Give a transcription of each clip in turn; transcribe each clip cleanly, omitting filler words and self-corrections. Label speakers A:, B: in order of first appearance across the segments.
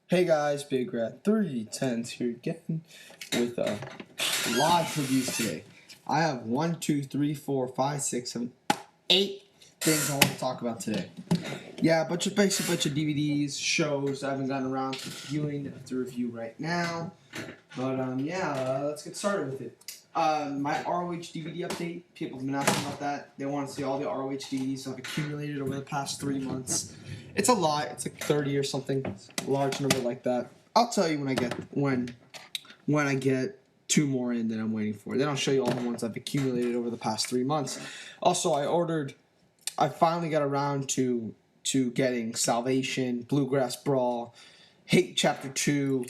A: Hey guys, Big Rat 310s here again with live reviews today. I have 1, 2, 3, 4, 5, 6, 7, 8 things I want to talk about today. Yeah, basically a bunch of DVDs, shows I haven't gotten around to viewing to review right now. But let's get started with it. My ROH DVD update, people have been asking about that. They want to see all the ROH DVDs I've accumulated over the past 3 months. It's a lot. It's like 30 or something, a large number like that. I'll tell you when I get 2 more in that I'm waiting for. Then I'll show you all the ones I've accumulated over the past 3 months. Also, I finally got around to getting Salvation, Bluegrass Brawl, Hate Chapter 2,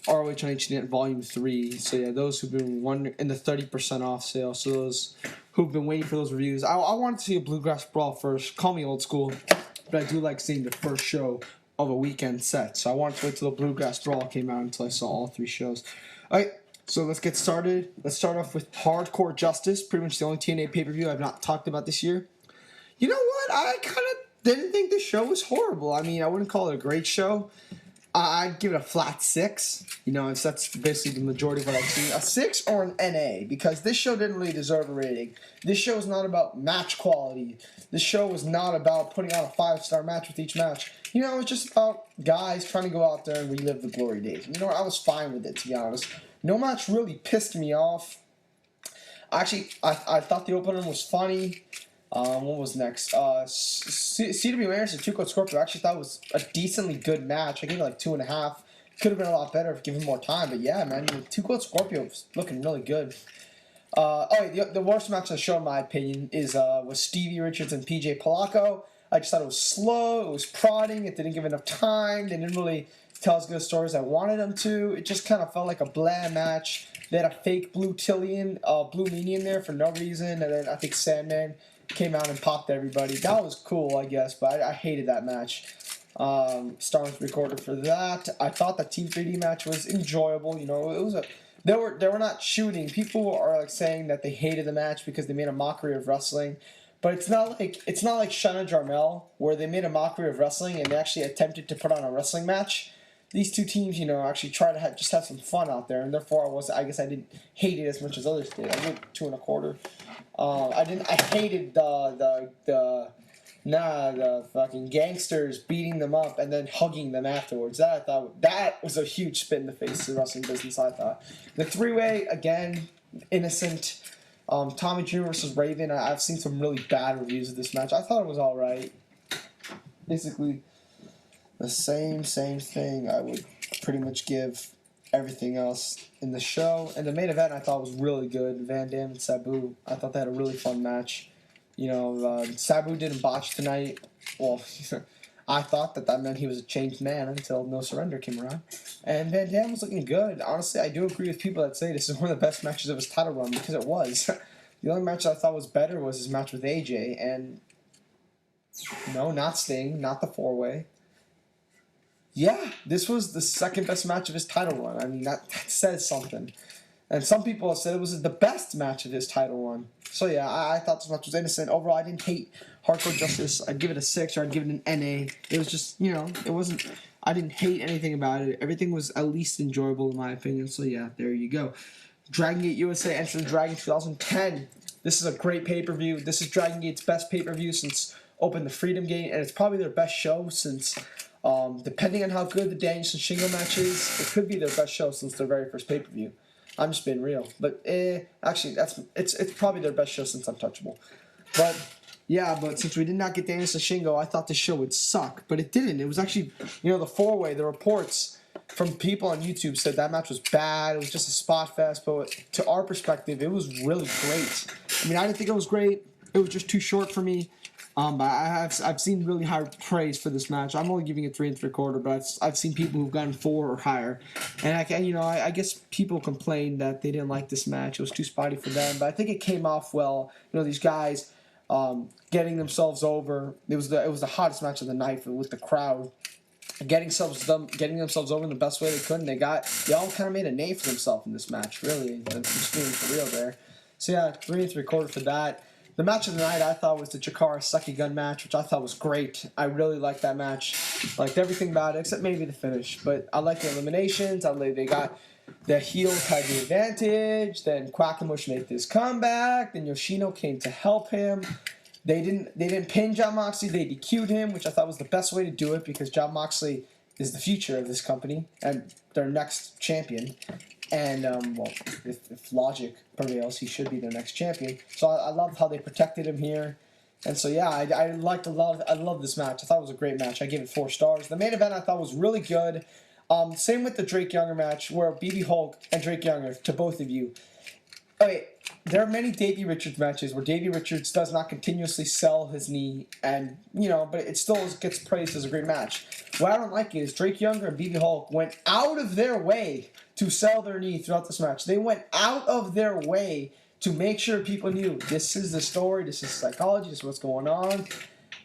A: ROH on HDNet Volume 3. So yeah, those who've been wondering, in the 30% off sale. So those who've been waiting for those reviews. I wanted to see a Bluegrass Brawl first. Call me old school, but I do like seeing the first show of a weekend set. So I wanted to wait till the Bluegrass Brawl came out until I saw all 3 shows. Alright, so let's get started. Let's start off with Hardcore Justice, pretty much the only TNA pay-per-view I've not talked about this year. You know what? I kind of didn't think the show was horrible. I mean, I wouldn't call it a great show. I'd give it a flat 6. You know, that's basically the majority of what I've seen. A 6 or an NA, because this show didn't really deserve a rating. This show is not about match quality. This show was not about putting on a 5-star match with each match. You know, it's just about guys trying to go out there and relive the glory days. You know, I was fine with it, to be honest. No match really pissed me off. Actually, I thought the opener was funny. What was next? CWA versus Scorpio. I actually thought it was a decently good match. I gave it like 2.5. Could have been a lot better if given more time. But yeah, man, Scorpio was looking really good. The worst match on the show, in my opinion, was Stevie Richards and PJ Polaco. I just thought it was slow. It was prodding. It didn't give enough time. They didn't really tell as good as stories I wanted them to. It just kind of felt like a bland match. They had a fake Blue Meanie there for no reason, and then I think Sandman came out and popped everybody. That was cool, I guess, but I hated that match. Stars recorded for that. I thought the Team 3D match was enjoyable. You know, it was they were not shooting. People are like saying that they hated the match because they made a mockery of wrestling, but it's not like Shana Jarmel where they made a mockery of wrestling and they actually attempted to put on a wrestling match. These two teams, you know, actually try to have some fun out there, and therefore I guess I didn't hate it as much as others did. I went 2.25. I hated the fucking gangsters beating them up and then hugging them afterwards. That I thought that was a huge spit in the face of the wrestling business. I thought the 3-way again, innocent. Tommy Jr. versus Raven. I've seen some really bad reviews of this match. I thought it was all right. Basically, the same thing I would pretty much give everything else in the show. And the main event I thought was really good. Van Dam and Sabu. I thought they had a really fun match. You know, Sabu didn't botch tonight. Well, I thought that meant he was a changed man until No Surrender came around. And Van Dam was looking good. Honestly, I do agree with people that say this is one of the best matches of his title run, because it was. The only match I thought was better was his match with AJ. And no, not Sting, not the 4-way. Yeah, this was the second best match of his title run. I mean, that says something. And some people have said it was the best match of his title run. So yeah, I thought this match was innocent. Overall, I didn't hate Hardcore Justice. I'd give it a 6 or I'd give it an NA. It was just, you know, it wasn't, I didn't hate anything about it. Everything was at least enjoyable in my opinion. So yeah, there you go. Dragon Gate USA Enter the Dragon 2010. This is a great pay-per-view. This is Dragon Gate's best pay-per-view since Open the Freedom Gate. And it's probably their best show since... depending on how good the Danielson Shingo match is, it could be their best show since their very first pay-per-view. I'm just being real. But, actually, it's probably their best show since Untouchable. But, yeah, since we did not get Danielson Shingo, I thought the show would suck. But it didn't. It was actually, you know, the 4-way, the reports from people on YouTube said that match was bad. It was just a spot fest. But to our perspective, it was really great. I mean, I didn't think it was great. It was just too short for me. But I've seen really high praise for this match. I'm only giving it 3 3/4, but I've seen people who've gotten 4 or higher, and I guess people complained that they didn't like this match. It was too spotty for them, but I think it came off well. You know, these guys getting themselves over. It was the hottest match of the night with the crowd. Getting themselves over in the best way they could, and they all kind of made a name for themselves in this match. Really, I'm just being for real there. So yeah, 3 3/4 for that.
B: The match of the night I thought was the Chikara Sekigun match, which I thought was great. I really liked that match. Liked everything about it, except maybe the finish. But I liked the eliminations. They got the heels had the advantage. Then Quackenbush made this comeback. Then Yoshino came to help him. They didn't pin Jon Moxley. They DQ'd him, which I thought was the best way to do it because Jon Moxley is the future of this company and their next champion. And, well, if logic prevails, he should be their next champion. So I love how they protected him here. And so, yeah, I love this match. I thought it was a great match. I gave it 4 stars. The main event I thought was really good. Same with the Drake Younger match where BB Hulk and Drake Younger, to both of you. Okay, there are many Davey Richards matches where Davey Richards does not continuously sell his knee, and but it still gets praised as a great match. What I don't like is Drake Younger and BB Hulk went out of their way to sell their knee throughout this match. They went out of their way to make sure people knew this is the story, this is psychology, this is what's going on,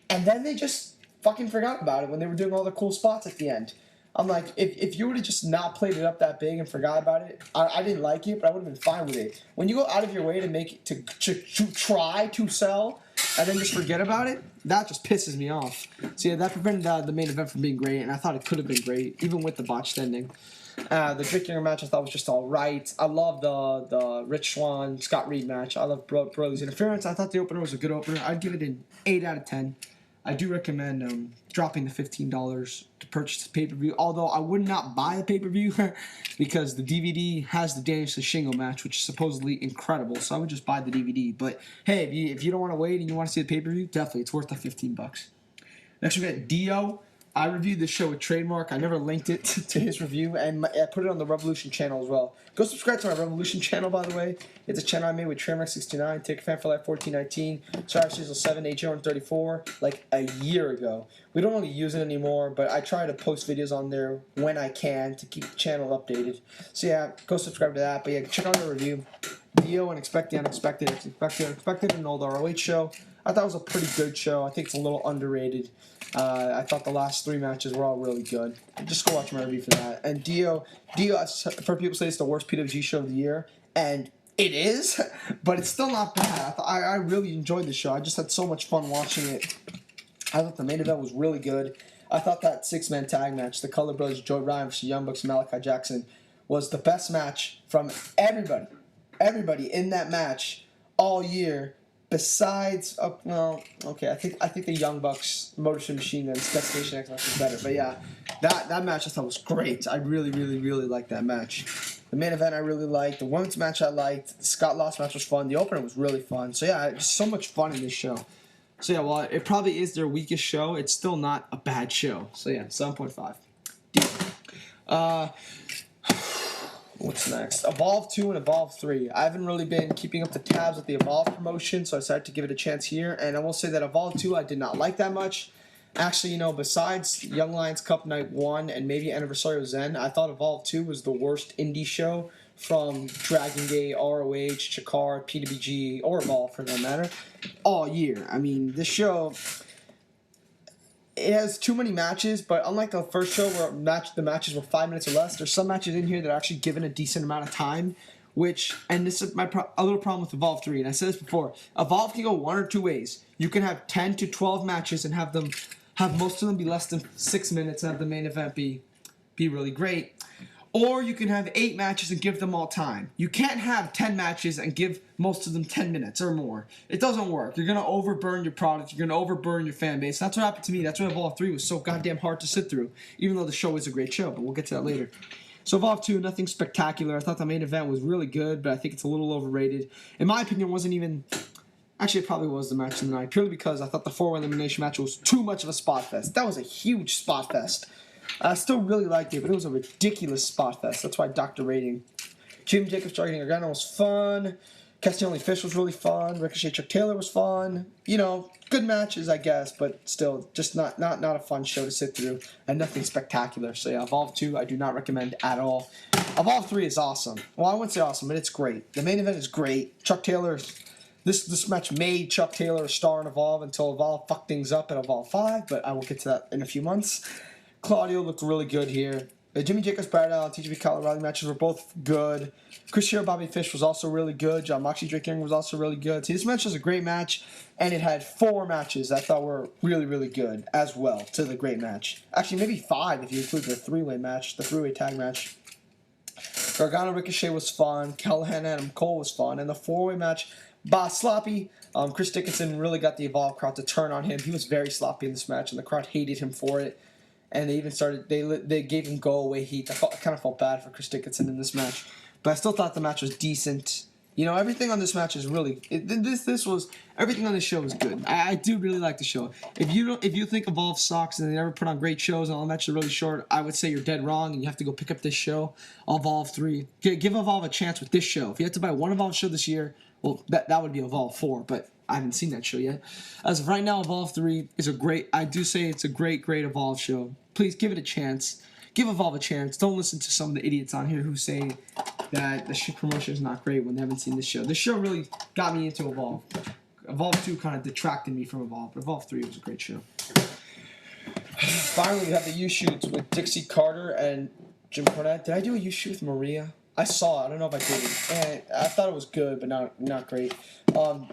B: and then they just fucking forgot about it when they were doing all the cool spots at the end. I'm like, if you would have just not played it up that big and forgot about it, I didn't like it, but I would have been fine with it. When you go out of your way to make it, to try to sell, and then just forget about it, that just pisses me off. So yeah, that prevented the main event from being great, and I thought it could have been great, even with the botched ending. The Drake Younger match I thought was just all right. I love the Rich Swann, Scott Reed match. I love Broly's interference. I thought the opener was a good opener. I'd give it an 8 out of 10. I do recommend dropping the $15 to purchase the pay-per-view, although I would not buy a pay-per-view because the DVD has the Danielson Shingo match, which is supposedly incredible, so I would just buy the DVD. But, hey, if you don't want to wait and you want to see the pay-per-view, definitely, it's worth the $15. Next, we got Dio. I reviewed this show with Trademark. I never linked it to his review, and I put it on the Revolution channel as well. Go subscribe to my Revolution channel, by the way. It's a channel I made with Trademark69, Take a Fan for Life 1419, Star Season 7, H134, like a year ago. We don't really use it anymore, but I try to post videos on there when I can to keep the channel updated. So yeah, go subscribe to that. But yeah, check out the review. Dio and Expect the Unexpected. Expected an old ROH show. I thought it was a pretty good show. I think it's a little underrated. I thought the last 3 matches were all really good. Just go watch my review for that. And Dio, I've heard people say it's the worst PWG show of the year, and it is, but it's still not bad. I really enjoyed the show. I just had so much fun watching it. I thought the main event was really good. I thought that 6-man tag match, the Color Brothers, Joey Ryan versus Young Bucks and Malachi Jackson, was the best match from everybody in that match all year. Besides, okay, I think the Young Bucks, Motor City Machine Guns, Destination X match was better. But yeah, that match I thought was great. I really, really, really liked that match. The main event I really liked. The women's match I liked. The Scott Lost match was fun. The opener was really fun. So yeah, just so much fun in this show. So yeah, while it probably is their weakest show, it's still not a bad show. So yeah, 7.5. What's next? Evolve 2 and Evolve 3. I haven't really been keeping up the tabs with the Evolve promotion, so I decided to give it a chance here. And I will say that Evolve 2 I did not like that much. Actually, besides Young Lions Cup Night 1 and maybe Anniversary of Zen, I thought Evolve 2 was the worst indie show from Dragon Gate, ROH, Chikara, PWG, or Evolve for that matter, all year. I mean, this show, it has too many matches, but unlike the first show where the matches were 5 minutes or less, there's some matches in here that are actually given a decent amount of time, and this is a little problem with Evolve 3, and I said this before, Evolve can go one or two ways. You can have 10 to 12 matches and have most of them be less than 6 minutes and have the main event be really great. Or you can have 8 matches and give them all time. You can't have 10 matches and give most of them 10 minutes or more. It doesn't work. You're going to overburn your product. You're going to overburn your fan base. That's what happened to me. That's why Evolve 3 was so goddamn hard to sit through, even though the show is a great show, but we'll get to that later. So Evolve 2, nothing spectacular. I thought the main event was really good, but I think it's a little overrated. In my opinion, it wasn't even... Actually, it probably was the match of the night, purely because I thought the 4-way elimination match was too much of a spot fest. That was a huge spot fest. I still really liked it, but it was a ridiculous spot fest. That's why I docked the rating. Jim Jacobs targeting Gargano was fun. Castelli Fish was really fun. Ricochet Chuck Taylor was fun. Good matches, I guess, but still, just not a fun show to sit through, and nothing spectacular. So yeah, Evolve 2, I do not recommend at all. Evolve 3 is awesome. Well, I wouldn't say awesome, but it's great. The main event is great. Chuck Taylor, this match made Chuck Taylor a star in Evolve until Evolve fucked things up at Evolve 5, but I will get to that in a few months. Claudio looked really good here. The Jimmy Jacobs, Brad Allen, TJP Colorado matches were both good. Chris Hero, Bobby Fish was also really good. John Moxley, Drake Young was also really good. See, this match was a great match, and it had 4 matches I thought were really, really good as well to the great match. Actually, maybe 5 if you include the 3-way match, the 3-way tag match. Gargano Ricochet was fun. Callahan Adam Cole was fun. And the 4-way match, Boss Sloppy. Chris Dickinson really got the Evolve crowd to turn on him. He was very sloppy in this match, and the crowd hated him for it. And they even started, they gave him go-away heat. I kind of felt bad for Chris Dickinson in this match. But I still thought the match was decent. You know, everything on this match is really, everything on this show is good. I do really like the show. If you think Evolve sucks and they never put on great shows and all the matches are really short, I would say you're dead wrong and you have to go pick up this show, Evolve 3. Give Evolve a chance with this show. If you had to buy one Evolve show this year, well, that would be Evolve 4, but I haven't seen that show yet. As of right now, Evolve 3 is I do say it's a great Evolve show. Please give it a chance. Give Evolve a chance. Don't listen to some of the idiots on here who say that the promotion is not great when they haven't seen this show. This show really got me into Evolve. Evolve 2 kind of detracted me from Evolve, but Evolve 3 was a great show. Finally, we have the U-Shoots with Dixie Carter and Jim Cornette. Did I do a U-Shoot with Maria? I saw it. I don't know if I did it. And I thought it was good, but not great.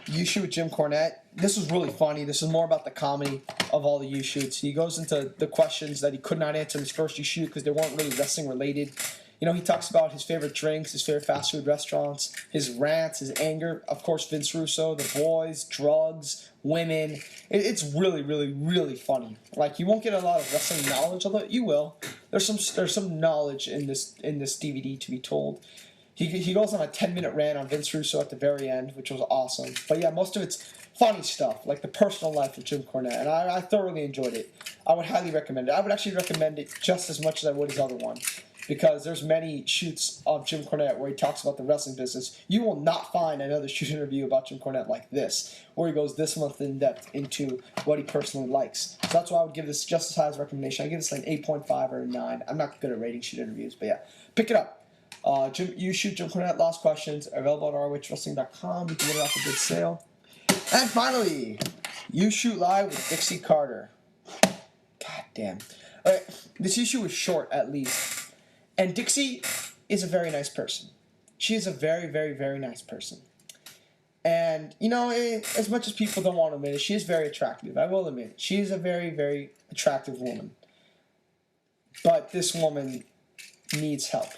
B: U-Shoot with Jim Cornette. This was really funny. This is more about the comedy of all the U-Shoots. He goes into the questions that he could not answer in his first U-Shoot because they weren't really wrestling related. You know, he talks about his favorite drinks, his favorite fast food restaurants, his rants, his anger. Of course, Vince Russo, the boys, drugs, women. It's really, really, really funny. Like, you won't get a lot of wrestling knowledge, although you will. There's some knowledge in this DVD to be told. He goes on a 10-minute rant on Vince Russo at the very end, which was awesome. But yeah, most of it's funny stuff, like the personal life of Jim Cornette, and I thoroughly enjoyed it. I would highly recommend it. I would actually recommend it just as much as I would his other one, because there's many shoots of Jim Cornette where he talks about the wrestling business. You will not find another shoot interview about Jim Cornette like this, where he goes this much in depth into what he personally likes. So that's why I would give this just as high as a recommendation. I give this like 8.5 or a 9. I'm not good at rating shoot interviews, but yeah, pick it up. U-Shoot Jim Cornette, Lost Questions, available on ROHWrestling.com. You can get it off a good sale. And finally, U-Shoot Live with Dixie Carter. God damn. Alright, this issue was short at least. And Dixie is a very nice person. She is a very, very, very nice person. And, you know, as much as people don't want to admit it, she is very attractive. I will admit it. She is a very, very attractive woman. But this woman needs help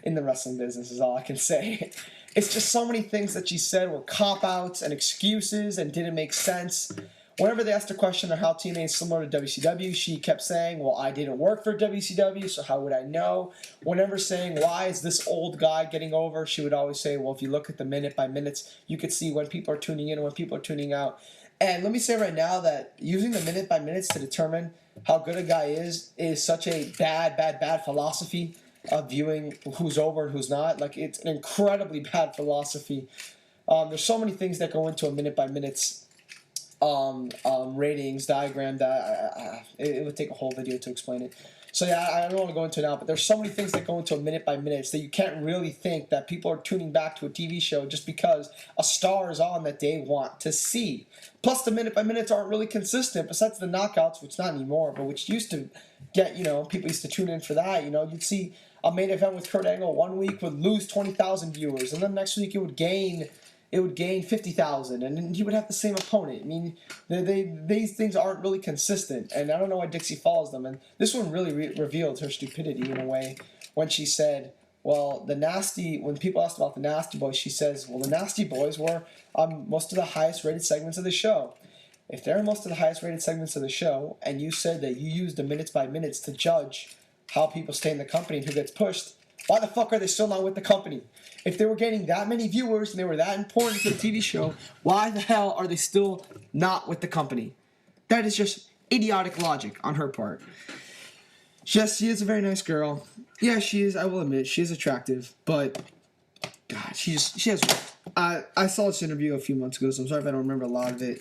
B: in the wrestling business is all I can say. It's just so many things that she said were cop-outs and excuses and didn't make sense. Whenever they asked a question on how TNA is similar to WCW, she kept saying, well, I didn't work for WCW, so how would I know? Whenever saying, why is this old guy getting over, she would always say, well, if you look at the minute by minutes, you could see when people are tuning in and when people are tuning out. And let me say right now that using the minute by minutes to determine how good a guy is such a bad philosophy of viewing who's over and who's not. Like, it's an incredibly bad philosophy. There's so many things that go into a minute by minutes ratings diagram that it would take a whole video to explain it. So yeah, I don't want to go into it now, but there's so many things that go into a minute by minutes that you can't really think that people are tuning back to a TV show just because a star is on that they want to see. Plus, the minute by minutes aren't really consistent. Besides the knockouts, which not anymore, but which used to get, you know, people used to tune in for that. You know, you'd see a main event with Kurt Angle one week would lose 20,000 viewers, and then next week it would gain 50,000, and then he would have the same opponent. I mean, these things aren't really consistent, and I don't know why Dixie follows them. And this one really revealed her stupidity in a way when she said, well, when people asked about the Nasty Boys, she says, well, the Nasty Boys were most of the highest rated segments of the show. If they're most of the highest rated segments of the show, and you said that you used the minutes by minutes to judge how people stay in the company and who gets pushed, why the fuck are they still not with the company? If they were getting that many viewers and they were that important to the TV show, why the hell are they still not with the company? That is just idiotic logic on her part. Yes, she is a very nice girl. Yeah, she is, I will admit, she is attractive, but God, she has. I saw this interview a few months ago, so I'm sorry if I don't remember a lot of it.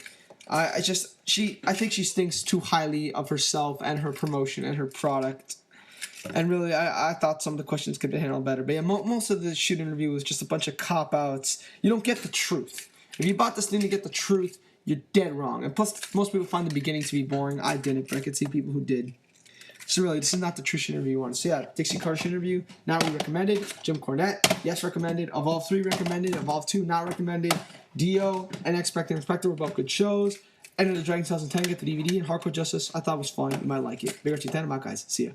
B: I think she thinks too highly of herself and her promotion and her product. And really, I thought some of the questions could be handled better. But yeah, most of the shoot interview was just a bunch of cop-outs. You don't get the truth. If you bought this thing to get the truth, you're dead wrong. And plus, most people find the beginning to be boring. I didn't, but I could see people who did. So really, this is not the Trish interview you want to see. Yeah, Dixie Carter's interview, not really recommended. Jim Cornette, yes, recommended. Evolve 3 recommended. Evolve 2 not recommended. Dio and Expect and Inspector were both good shows. End of the Dragon 2010, get the DVD, and Hardcore Justice, I thought was fun. You might like it. Big Archie 10, I'm out, guys. See ya.